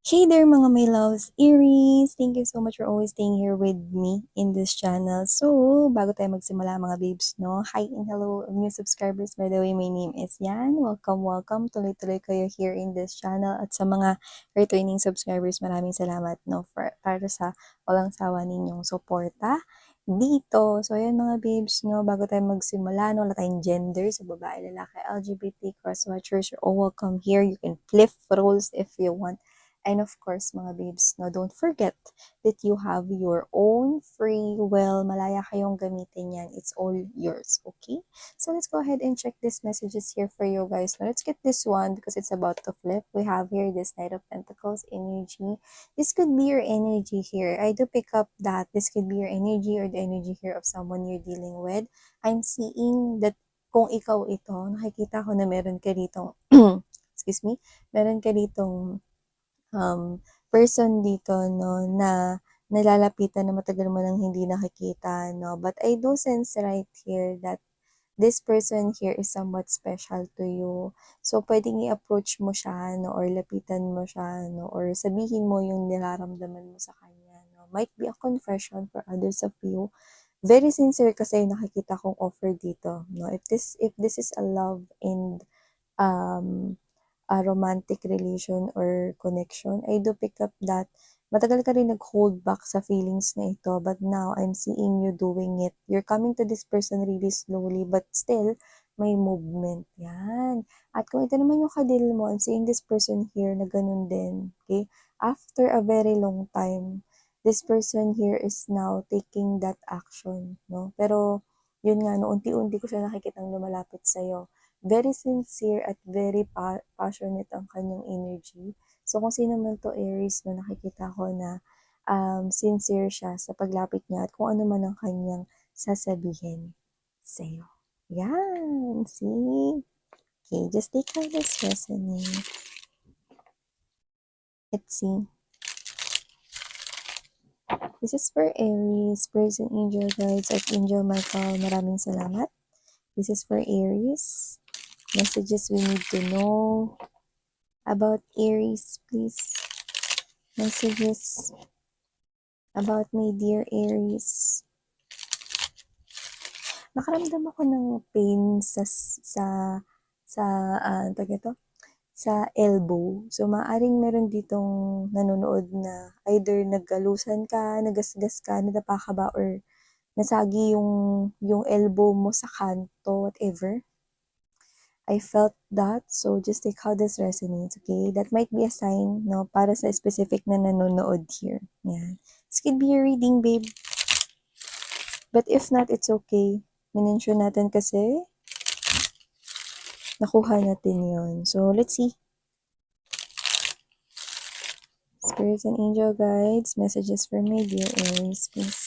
Hey there mga my loves, Aries! Thank you so much for always staying here with me in this channel. So, bago tayo magsimula mga babes, no? Hi and hello new subscribers. By the way, my name is Yan. Welcome. Tuloy-tuloy kayo here in this channel. At sa mga returning subscribers, maraming salamat, no? Para sa walang sawa ninyong suporta dito. So, ayan mga babes, no? Bago tayo magsimula, no? Wala tayong gender sa babae, lalaki, LGBT, cross-watchers. You're all welcome here. You can flip roles if you want. And of course, mga babes, no, don't forget that you have your own free will. Malaya kayong gamitin yan. It's all yours, okay? So let's go ahead and check these messages here for you guys. Now, let's get this one because it's about to flip. We have here this Knight of Pentacles energy. This could be your energy here. I do pick up that this could be your energy or the energy here of someone you're dealing with. I'm seeing that kung ikaw ito, nakikita ko na meron ka ditong, excuse me, meron ka ditong person dito, no, na nalalapitan na matagal mo nang hindi nakikita, no. But I do sense right here that this person here is somewhat special to you. So, pwedeng i-approach mo siya, no, or lapitan mo siya, no, or sabihin mo yung nararamdaman mo sa kanya, no. Might be a confession for others of you. Very sincere kasi yung nakikita kong offer dito, no. If this is a love and um a romantic relation or connection, I do pick up that matagal ka rin nag-hold back sa feelings na ito, but now I'm seeing you doing it. You're coming to this person really slowly, but still, may movement. Yan. At kung ito naman yung kadil mo, I'm seeing this person here na ganun din. Okay? After a very long time, this person here is now taking that action. No? Pero, yun nga, no, unti-unti ko siya nakikitang lumalapit sa'yo. Very sincere at very passionate ang kanyang energy. So, kung sino man to Aries, no, nakikita ko na sincere siya sa paglapit niya at kung ano man ang kanyang sasabihin sa'yo. Yan! See? Okay, just take how this resonates. Let's see. This is for Aries, Person, Angel Guides, at Angel Michael. Maraming salamat. This is for Aries. Messages we need to know about Aries, please. Messages about my dear Aries. Nakaramdam ako ng pain sa elbow. So, maaring meron ditong nanonood na either naggalusan ka, nagasgas ka, nadapa ka ba, or nasagi yung elbow mo sa kanto, whatever. I felt that, so just take how this resonates, okay? That might be a sign, no, para sa specific na nanonood here. Yan. This could be a reading, babe. But if not, it's okay. Minensyon natin kasi nakuha natin yon. So, let's see. Spirits and angel guides, messages for my dear Aries, please.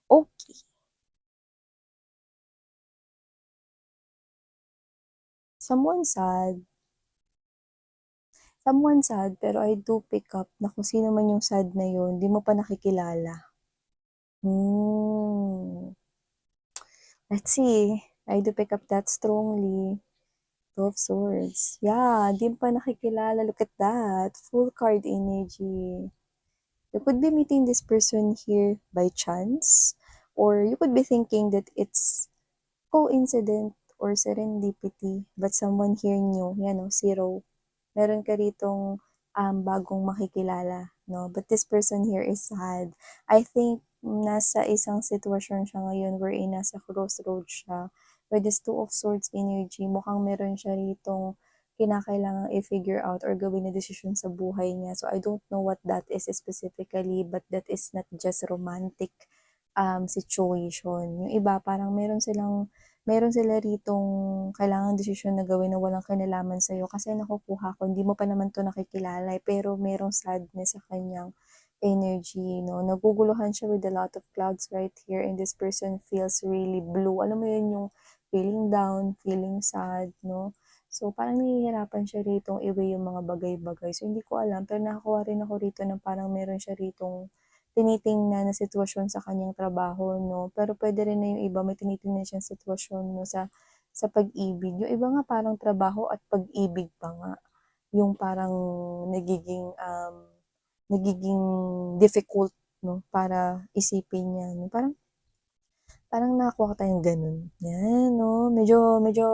Okay. Someone sad. Someone sad, pero I do pick up na kung sino man yung sad na yun, di mo pa nakikilala. Let's see. I do pick up that strongly. 12 swords. Yeah, di pa nakikilala. Look at that. Full card energy. You could be meeting this person here by chance. Or you could be thinking that it's coincident or serendipity. But someone here knew. Yan o, zero. Meron ka ritong bagong makikilala. No? But this person here is sad. I think nasa isang sitwasyon siya ngayon wherein nasa crossroads siya. With this Two of Swords energy, mukhang meron siya ritong kinakailangang i-figure out or gawin na desisyon sa buhay niya. So, I don't know what that is specifically, but that is not just romantic situation. Yung iba, parang meron sila ritong kailangang desisyon na gawin na walang kinalaman sa'yo kasi nakukuha ko, hindi mo pa naman to nakikilala pero merong sadness sa kanyang energy, no? Naguguluhan siya with a lot of clouds right here and this person feels really blue. Alam mo yun, yung feeling down, feeling sad, no? So, parang nahihirapan siya ritong i-weigh yung mga bagay-bagay. So, hindi ko alam, pero nakakuha rin ako rito na parang meron siya ritong tinitingnan na sitwasyon sa kanyang trabaho, no? Pero pwede rin na yung iba, may tinitingnan siyang sitwasyon, no, sa pag-ibig. Yung iba nga parang trabaho at pag-ibig pa nga, yung parang nagiging difficult 'no, para isipin 'yan. Parang parang nakakuha tayong gano'n, 'yan 'no, medyo medyo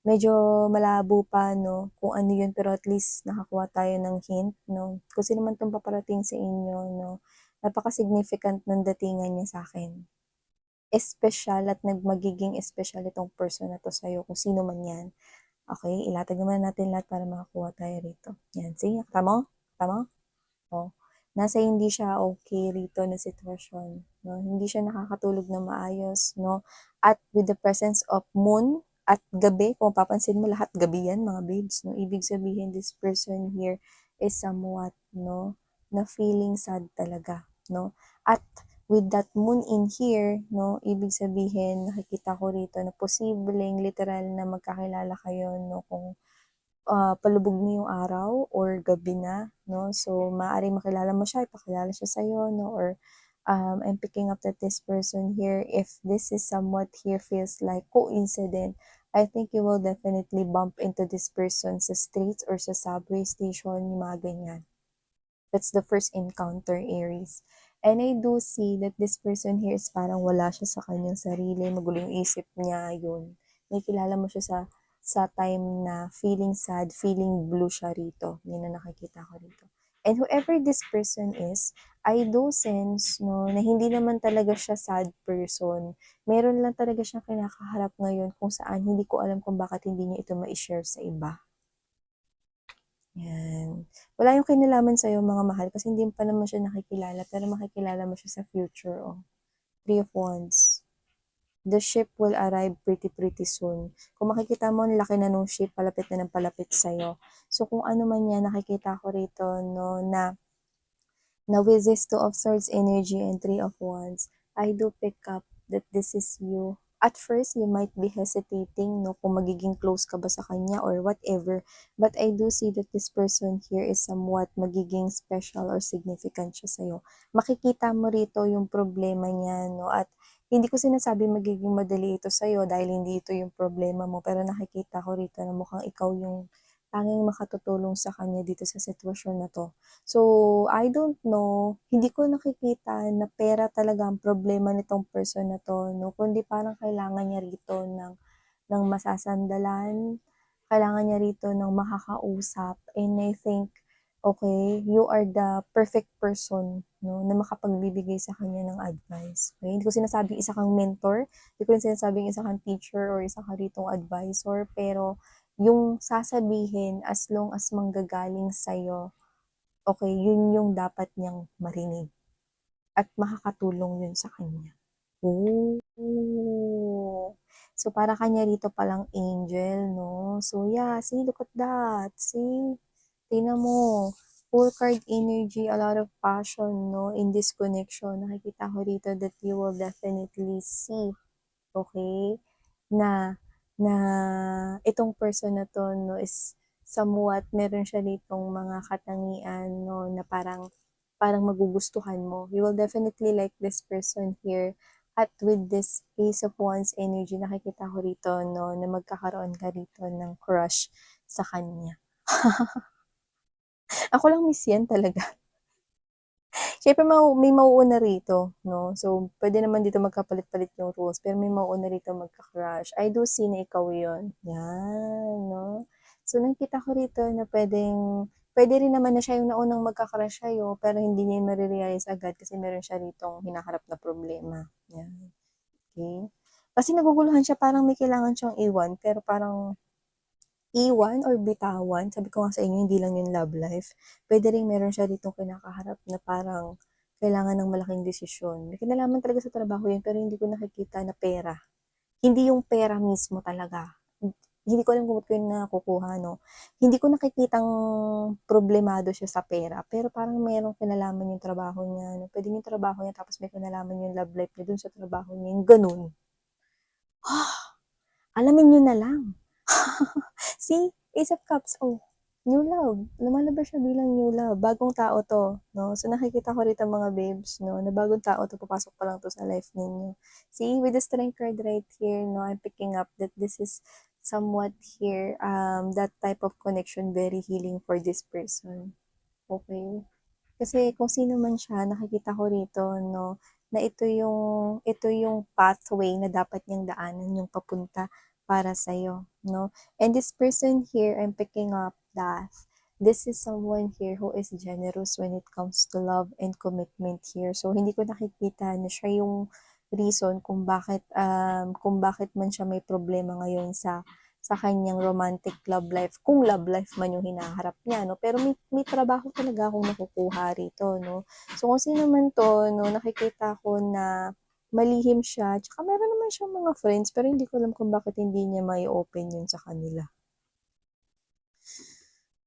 medyo malabo pa 'no, kung ano 'yun pero at least nakakuha tayo ng hint 'no, kung sino man 'tong paparating sa inyo 'no, napaka-significant ng datingan niya sa'kin. Espesyal at magiging espesyal itong person na 'to sa'yo kung sino man 'yan. Okey, ilatag naman natin lahat para makakuha tayo rito. 'Yan, see, kita mo? Kita mo? Oh, nasa hindi siya okay rito na sitwasyon 'no, hindi siya nakakatulog ng maayos 'no, at with the presence of moon at gabi, kung mapapansin mo lahat gabi 'yan mga babes 'no, ibig sabihin this person here is somewhat 'no, na feeling sad talaga 'no, at with that moon in here 'no, ibig sabihin nakikita ko rito na posibleng literal na magkakilala kayo 'no, kung palubog na yung araw or gabi na 'no. So, maaaring makilala mo siya, ipakilala siya sa'yo 'no, or, I'm picking up that this person here, if this is somewhat here feels like coincident, I think you will definitely bump into this person sa streets or sa subway station, yung mga ganyan. That's the first encounter, Aries. And I do see that this person here is parang wala siya sa kanyang sarili, magulo yung isip niya, yun. May kilala mo siya sa time na feeling sad, feeling blue siya rito. Yun ang nakikita ko rito. And whoever this person is, I do sense no, na hindi naman talaga siya sad person. Meron lang talaga siyang kinakaharap ngayon kung saan hindi ko alam kung bakit hindi niya ito ma-share sa iba. Yan. Wala yung kinalaman sa'yo mga mahal kasi hindi pa naman siya nakikilala pero makikilala mo siya sa future, oh. Three of Wands. The ship will arrive pretty pretty soon. Kung makikita mo, ang laki na nung ship, palapit na ng palapit sa'yo. So, kung ano man yan, nakikita ko rito, no, na with this Two of Swords energy and Three of Wands, I do pick up that this is you. At first, you might be hesitating, no, kung magiging close ka ba sa kanya or whatever. But I do see that this person here is somewhat magiging special or significant siya sa'yo. Makikita mo rito yung problema niya, no, at hindi ko sinasabi magiging madali ito sa'yo dahil hindi ito yung problema mo. Pero nakikita ko rito na mukhang ikaw yung tanging makatutulong sa kanya dito sa sitwasyon na to. So, I don't know, hindi ko nakikita na pera talaga ang problema nitong person na 'to 'no, kundi parang kailangan niya rito ng masasandalan, kailangan niya rito ng makakausap, and I think, okay, you are the perfect person 'no, na makapagbibigay sa kanya ng advice, okey? Hindi ko sinasabing isa kang mentor, hindi ko rin sinasabing isa kang teacher or isa ka ritong advisor, pero yung sasabihin as long as manggagaling sa'yo, okay, yun yung dapat niyang marinig at makakatulong yun sa kanya. Oh. So, para ka niya rito palang angel 'no. So, yeah, see, look at that, see? Tingnan mo, full card energy, a lot of passion 'no, in this connection. Nakikita ko rito that you will definitely see, okay, na na itong person na 'to 'no is somewhat meron siya ditong mga katangian 'no na parang parang magugustuhan mo. You will definitely like this person here, at with this Ace of Wands energy nakikita ko rito 'no na magkakaroon ka rito ng crush sa kanya. Ako lang miss yan talaga. Siyempre may mauuna rito 'no, so puwede naman dito magkapalit-palit yung roles pero may mauuna rito magka-crush. I do see na ikaw yun, 'yan 'no. So nakikita ko rito na puwede rin naman na siya yung naunang magka-crush sa'yo pero hindi niya mare-realize agad kasi meron siya ritong hinaharap na problema, 'yan, okey. Kasi naguguluhan siya, parang may kailangan siyang iwan pero parang iwan or bitawan, sabi ko nga sa inyo hindi lang yung love life, puwede ring meron siya ditong kinakaharap na parang kailangan ng malaking desisyon. May kinalaman talaga sa trabaho yun pero hindi ko nakikita na pera. Hindi yung pera mismo talaga. Hindi ko alam kung ba't ko yun nakukuha 'no. Hindi ko nakikitang problemado siya sa pera, pero parang merong kinalaman yung trabaho niya 'no. Puwedeng yung trabaho niya tapos may kinalaman yung love life niya dun sa trabaho niya, yung gano'n. Alamin niyo na lang. See, Ace of Cups, oh. New love, lumalabas siya bilang new love, bagong tao 'to, 'no. So, nakikita ko rito mga babes 'no, na bagong tao 'to, papasok pa lang 'to sa life ninyo. See, with the strength card right here 'no, I'm picking up that this is somewhat here, that type of connection very healing for this person, okay? Kasi kung sino man siya nakikita ko rito 'no, na ito yung pathway na dapat niyang daanan yung papunta para sa'yo 'no. And this person here, I'm picking up that this is someone here who is generous when it comes to love and commitment here. So hindi ko nakikita na siya yung reason kung bakit man siya may problema ngayon sa kanyang romantic love life, kung love life man yung hinaharap niya 'no. Pero may trabaho talaga akong nakukuha rito 'no. So kung sino man 'to 'no, nakikita ko na malihim siya, tsaka meron naman siyang mga friends, pero hindi ko alam kung bakit hindi niya mai-open yun sa kanila.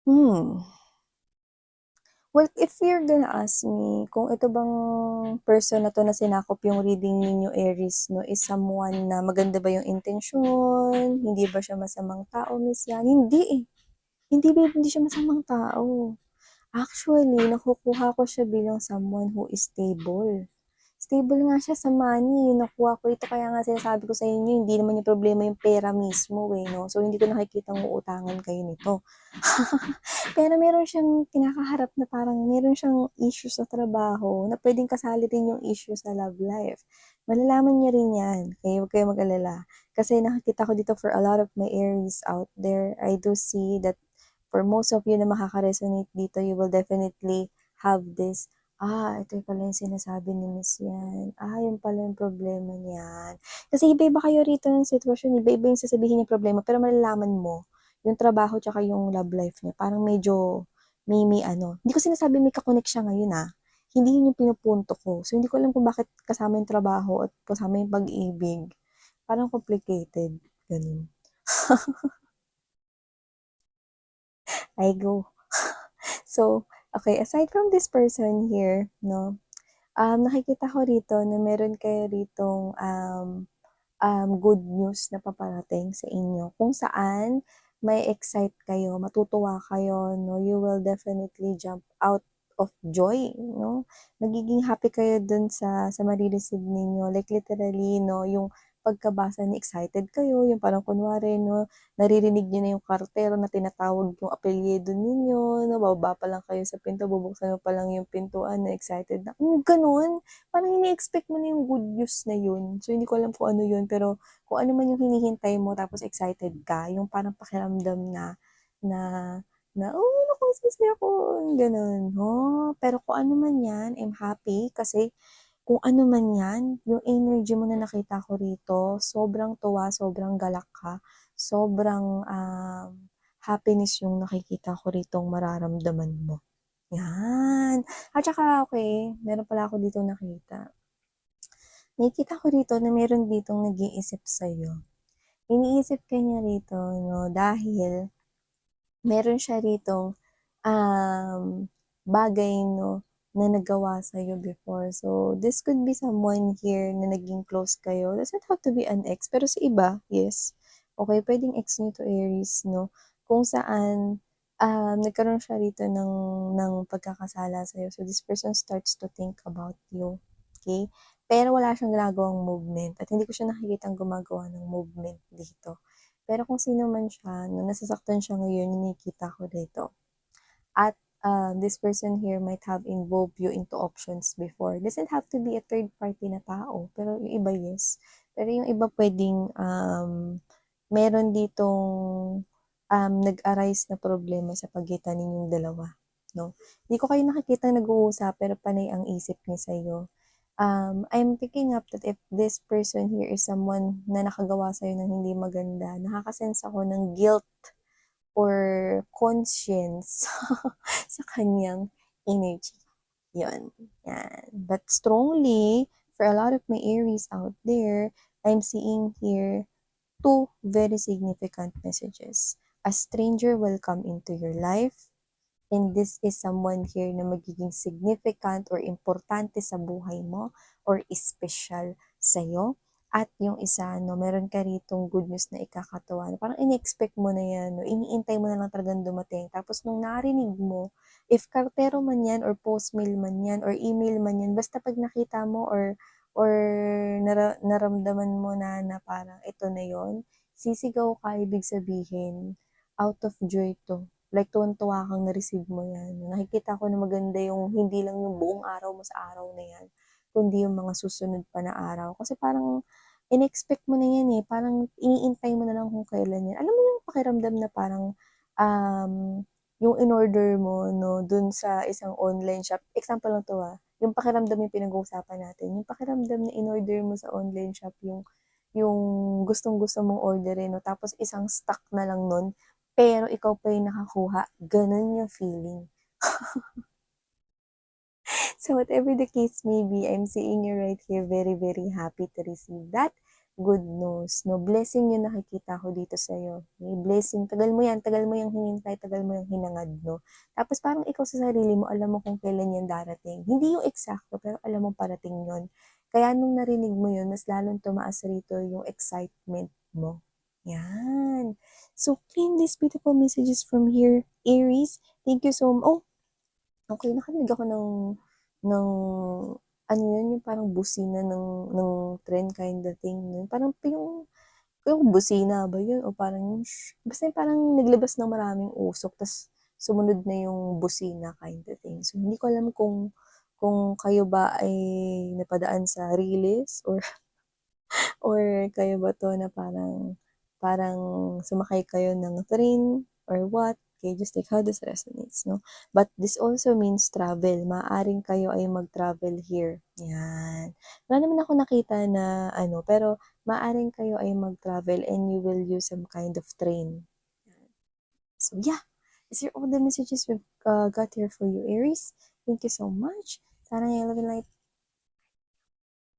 Hmm. Well, if you're gonna ask me kung ito bang person na 'to na sinakop yung reading ninyo Aries 'no, is someone na maganda ba yung intensyon, hindi ba siya masamang tao, Miss Yan? Hindi, eh. Hindi babe, hindi siya masamang tao. Actually, nakukuha ko siya bilang someone who is stable. Stable nga siya sa money, nakuha ko ito, kaya nga sinasabi ko sa inyo hindi naman yung problema yung pera mismo, eh, 'no. So, hindi ko nakikitang uutangan kayo nito. Pero meron siyang kinakaharap na parang meron siyang issue sa trabaho na puwedeng kasali rin yung issue sa love life. Malalaman niyo rin 'yan, kaya huwag kayong mag-alala. Kasi nakikita ko dito for a lot of my Aries out there, I do see that for most of you na makaka-resonate dito, you will definitely have this, ito pala yung sinasabi ni Miss yan. Yun pala yung problema niyan. Kasi iba-iba kayo rito ng sitwasyon, iba-iba yung sasabihin niyang problema, pero malalaman mo yung trabaho tsaka yung love life niya, parang medyo may ano, hindi ko sinasabi may ka-connect siya ngayon, hindi yun yung pinupunto ko. So, hindi ko alam kung bakit kasama yung trabaho at kasama yung pag-ibig. Parang complicated, ganun. I go. So, okay, aside from this person here 'no, nakikita ko rito na meron kayo ritong, good news na paparating sa inyo kung saan may excite kayo, matutuwa kayo 'no, you will definitely jump out of joy 'no. Magiging happy kayo dun sa mare-receive ninyo, like literally 'no, yung pagkabasa niyo excited kayo, yung parang kunwari 'no, naririnig niyo na yung kartero na tinatawag yung apelyido ninyo 'no, bababa pa lang kayo sa pinto, bubuksan mo pa lang yung pintuan na excited na, gano'n. Parang ini-expect mo na yung good news na yun. So, hindi ko alam kung ano yun, pero kung ano man yung hinihintay mo tapos excited ka, yung parang pakiramdam na na "Oh, naku, sasaya ako," gano'n. Pero kung ano man yan, I'm happy kasi kung ano man yan, yung energy mo na nakita ko rito, sobrang tuwa, sobrang galak ka, sobrang, happiness yung nakikita ko ritong mararamdaman mo. Yan. At saka okey, meron pala ako ditong nakita. Nakikita ko rito na meron ditong nag-iisip sa'yo. Iniisip ka niya rito 'no, dahil meron siya ritong, um, bagay 'no, na nagawa sa'yo before. So, this could be someone here na naging close kayo. Doesn't have to be an ex, pero sa iba, yes. Okey, puwedeng ex niyo 'to Aries 'no, kung saan, nagkaroon siya rito ng pagkakasala sa'yo. So, this person starts to think about you, okey? Pero wala siyang ginagawang movement at hindi ko siya nakikitang gumagawa ng movement dito. Pero kung sino man siya 'no, nasasaktan siya ngayon, yung nakikita ko dito. At, this person here might have involved you into options before. Doesn't have to be a third party na tao, pero yung iba, yes. Pero yung iba puwedeng, meron ditong, nag-arise na problema sa pagitan ninyong dalawa 'no. Di ko kayo nakikitang nag-uusap pero panay ang isip niya sa'yo. I'm picking up that if this person here is someone na nakagawa sa'yo ng hindi maganda, nakaka-sense ako ng guilt or conscience sa kanyang energy. Yun, yan. But strongly, for a lot of my Aries out there, I'm seeing here two very significant messages. A stranger will come into your life, and this is someone here na magiging significant or importante sa buhay mo or espesyal sa'yo. At yung isa 'no, meron ka ritong good news na ikakatuwa na parang ini-expect mo na 'yan 'no, iniintay mo na lang talagang dumating tapos nung narinig mo, if kartero man 'yan or postmail man 'yan or email man 'yan, basta 'pag nakita mo or naramdaman mo na parang ito na 'yon, sisigaw ka ibig sabihin, out of joy 'to. Like tuwang-tuwa kang na-receive mo 'yan. Nakikita ko na maganda yung hindi lang yung buong araw mo sa araw na 'yan, kundi yung mga susunod pa na araw. Kasi parang in-expect mo na 'yan, eh, parang iniintay mo na lang kung kailan 'yan. Alam mo yung pakiramdam na parang, um, yung in-order mo 'no, dun sa isang online shop example lang 'to, yung pakiramdam yung pinag-uusapan natin. Yung pakiramdam na in-order mo sa online shop yung gustong-gusto mong orderin 'no, tapos isang stock na lang nun, pero ikaw pa yung nakakuha, gano'n yung feeling. So whatever the case may be, I'm seeing you right here very, very happy to receive that good news, 'no. Blessing yung nakikita ko dito sa'yo. May blessing, tagal mo yang hinintay, tagal mo yang hinangad, 'no. Tapos parang ikaw sa sarili mo, alam mo kung kailan yan darating. Hindi yung eksakto, pero alam mong parating yun. Kaya nung narinig mo yun, mas lalong tumaas rito yung excitement mo. Yan. So claim these beautiful messages from here, Aries. Thank you okey, nakarinig ako ng ano yun, yung parang busina ng tren kind of thing, yung parang yung busina ba yun o parang yung basta yung parang naglabas ng maraming usok ta's sumunod na yung busina kind of thing. So, hindi ko alam kung kayo ba ay napadaan sa Riles or kayo ba 'to na parang parang sumakay kayo ng train or what, okay, just like how this resonates 'no. But this also means travel, maaaring kayo ay mag-travel here, 'yan. Wala naman ako nakita na ano, pero maaaring kayo ay mag-travel and you will use some kind of train. So yeah, these are all the messages we've got here for you, Aries. Thank you so much. Sana yung love and light